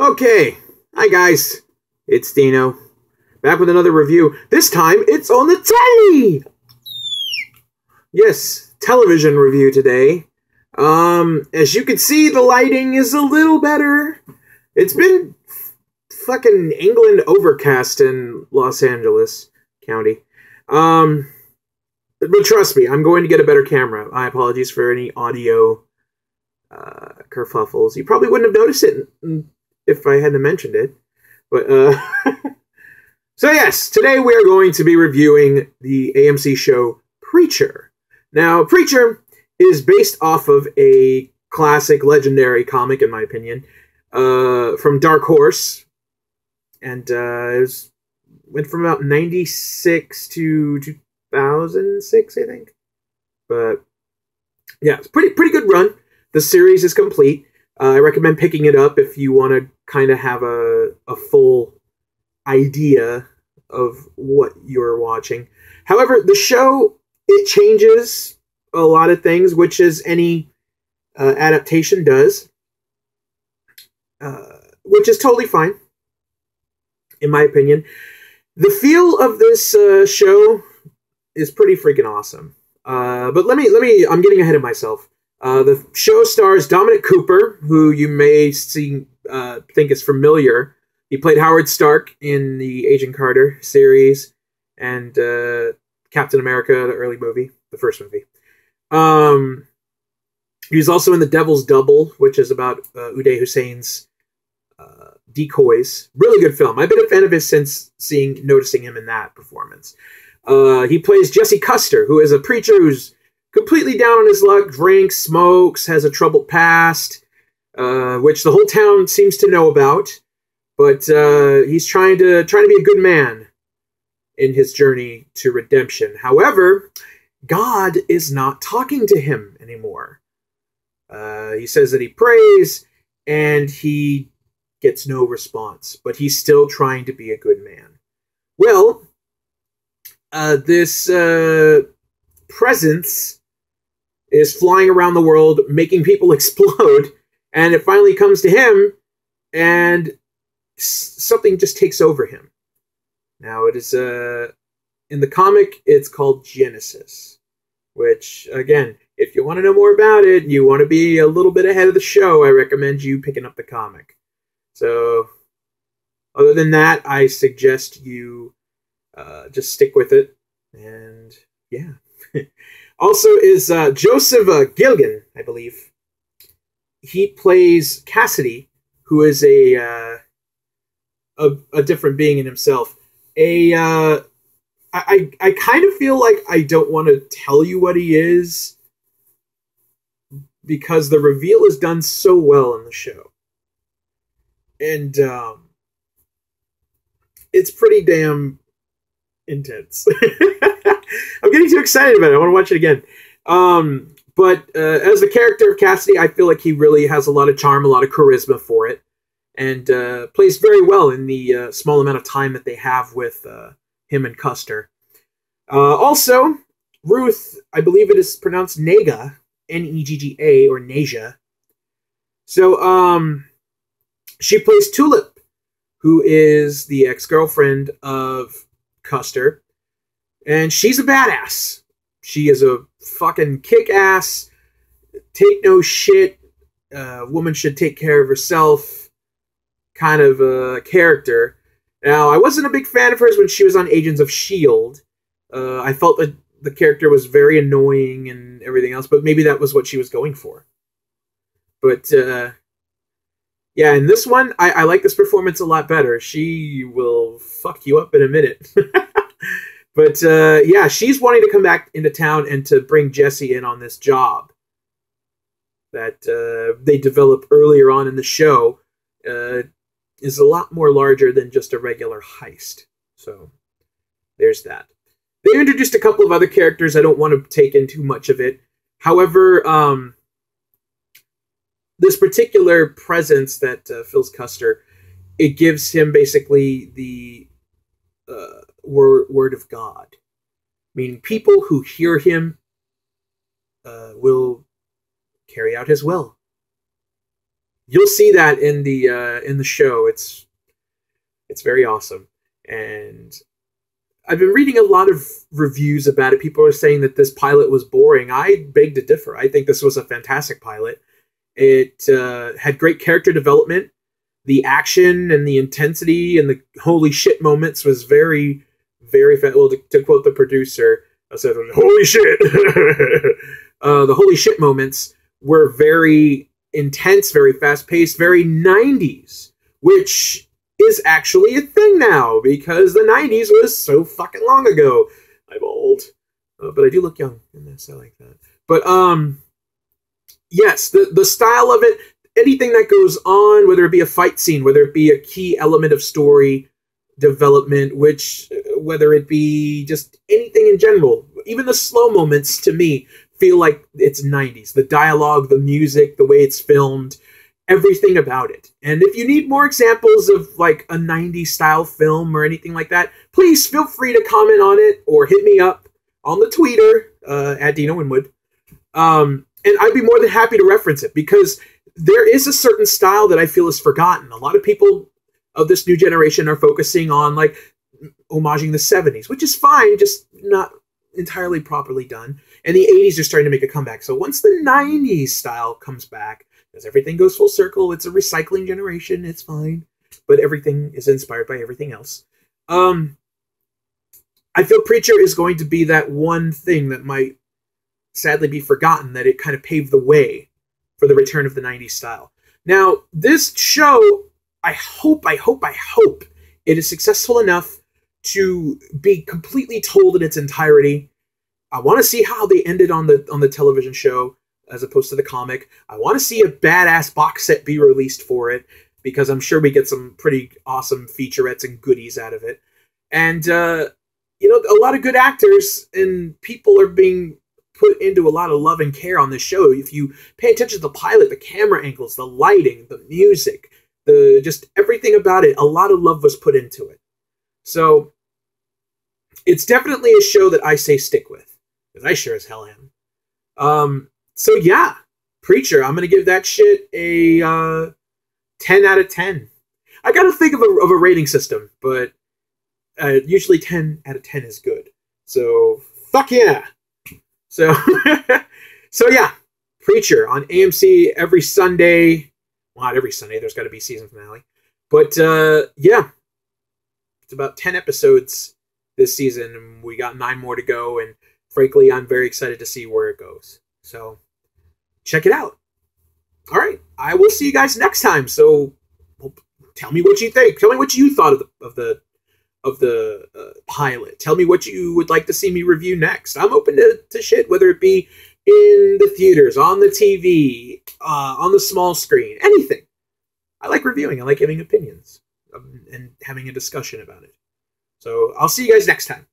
Okay, hi guys, it's Dino, back with another review. This time, it's on the telly! Yes, television review today. As you can see, the lighting is a little better. It's been fucking England overcast in Los Angeles County. But trust me, I'm going to get a better camera. My apologies for any audio kerfuffles. You probably wouldn't have noticed it if I hadn't mentioned it. But, so yes, today we are going to be reviewing the AMC show Preacher. Now, Preacher is based off of a classic, legendary comic, in my opinion, from Dark Horse. And it went from about 96 to 2006, I think. But, yeah, it's a pretty good run. The series is complete. I recommend picking it up if you want to kind of have a full idea of what you're watching. However, the show, it changes a lot of things, which is any adaptation does, which is totally fine, in my opinion. The feel of this show is pretty freaking awesome. But let me, I'm getting ahead of myself. The show stars Dominic Cooper, who you may think is familiar. He played Howard Stark in the Agent Carter series and Captain America, the early movie, the first movie. He was also in The Devil's Double, which is about Uday Hussein's decoys. Really good film. I've been a fan of his since noticing him in that performance. He plays Jesse Custer, who is a preacher who's completely down on his luck, drinks, smokes, has a troubled past, which the whole town seems to know about. But he's trying to be a good man in his journey to redemption. However, God is not talking to him anymore. He says that he prays, and he gets no response. But he's still trying to be a good man. Well, this presence is flying around the world, making people explode, and it finally comes to him, and something just takes over him. Now, it is, in the comic, it's called Genesis, which, again, if you want to know more about it, and you want to be a little bit ahead of the show, I recommend you picking up the comic. So, other than that, I suggest you just stick with it, and yeah. Also is Joseph Gilgan, I believe. He plays Cassidy, who is a different being in himself. I kind of feel like I don't want to tell you what he is, because the reveal is done so well in the show. And it's pretty damn intense. I'm getting too excited about it. I want to watch it again. But as the character of Cassidy, I feel like he really has a lot of charm, a lot of charisma for it, and plays very well in the small amount of time that they have with him and Custer. Also, Ruth, I believe it is pronounced Nega, Negga, or Nasia. So, she plays Tulip, who is the ex-girlfriend of Custer. And she's a badass. She is a fucking kick-ass, take-no-shit, woman should take care of herself kind of a character. Now, I wasn't a big fan of hers when she was on Agents of S.H.I.E.L.D. I felt that the character was very annoying and everything else, but maybe that was what she was going for. But, yeah, in this one, I like this performance a lot better. She will fuck you up in a minute. But, yeah, she's wanting to come back into town and to bring Jesse in on this job that they develop earlier on in the show is a lot more larger than just a regular heist. So, there's that. They introduced a couple of other characters. I don't want to take in too much of it. However, this particular presence that fills Custer, it gives him basically the word of God, meaning people who hear him will carry out his will. you'll see that in the show. It's very awesome. And I've been reading a lot of reviews about it. People are saying that this pilot was boring. I beg to differ. I think this was a fantastic pilot. It had great character development. The action and the intensity and the holy shit moments was very, very well, to quote the producer, I said, holy shit. The holy shit moments were very intense, very fast-paced, very 90s, which is actually a thing now, because the 90s was so fucking long ago. I'm old, but I do look young in this. I like that. But, yes, the style of it, anything that goes on, whether it be a fight scene, whether it be a key element of story development, whether it be just anything in general, even the slow moments, to me, feel like it's 90s. The dialogue, the music, the way it's filmed, everything about it. And if you need more examples of like a 90s style film or anything like that, please feel free to comment on it or hit me up on the Twitter, at Dino Winwood. And I'd be more than happy to reference it, because there is a certain style that I feel is forgotten. A lot of people of this new generation are focusing on like homaging the 70s, which is fine, just not entirely properly done. And the 80s are starting to make a comeback. So once the 90s style comes back, as everything goes full circle, it's a recycling generation, it's fine. But everything is inspired by everything else. I feel Preacher is going to be that one thing that might sadly be forgotten, that it kind of paved the way for the return of the 90s style. Now, this show, I hope it is successful enough to be completely told in its entirety. I want to see how they ended on the television show as opposed to the comic. I want to see a badass box set be released for it, because I'm sure we get some pretty awesome featurettes and goodies out of it. And, a lot of good actors and people are being put into a lot of love and care on this show. If you pay attention to the pilot, the camera angles, the lighting, the music, just everything about it, a lot of love was put into it. So it's definitely a show that I say stick with, because I sure as hell am. So yeah, Preacher, I'm going to give that shit a 10 out of 10. I got to think of a rating system, but usually 10 out of 10 is good. So fuck yeah. So, so yeah, Preacher on AMC every Sunday. Well, not every Sunday. There's got to be season finale. But yeah, it's about 10 episodes this season, and we got 9 more to go. And frankly, I'm very excited to see where it goes. So check it out. All right, I will see you guys next time. So tell me what you think. Tell me what you thought of the pilot. Tell me what you would like to see me review next. I'm open to shit, whether it be in the theaters, on the TV, on the small screen, anything. I like reviewing. I like giving opinions and having a discussion about it. So I'll see you guys next time.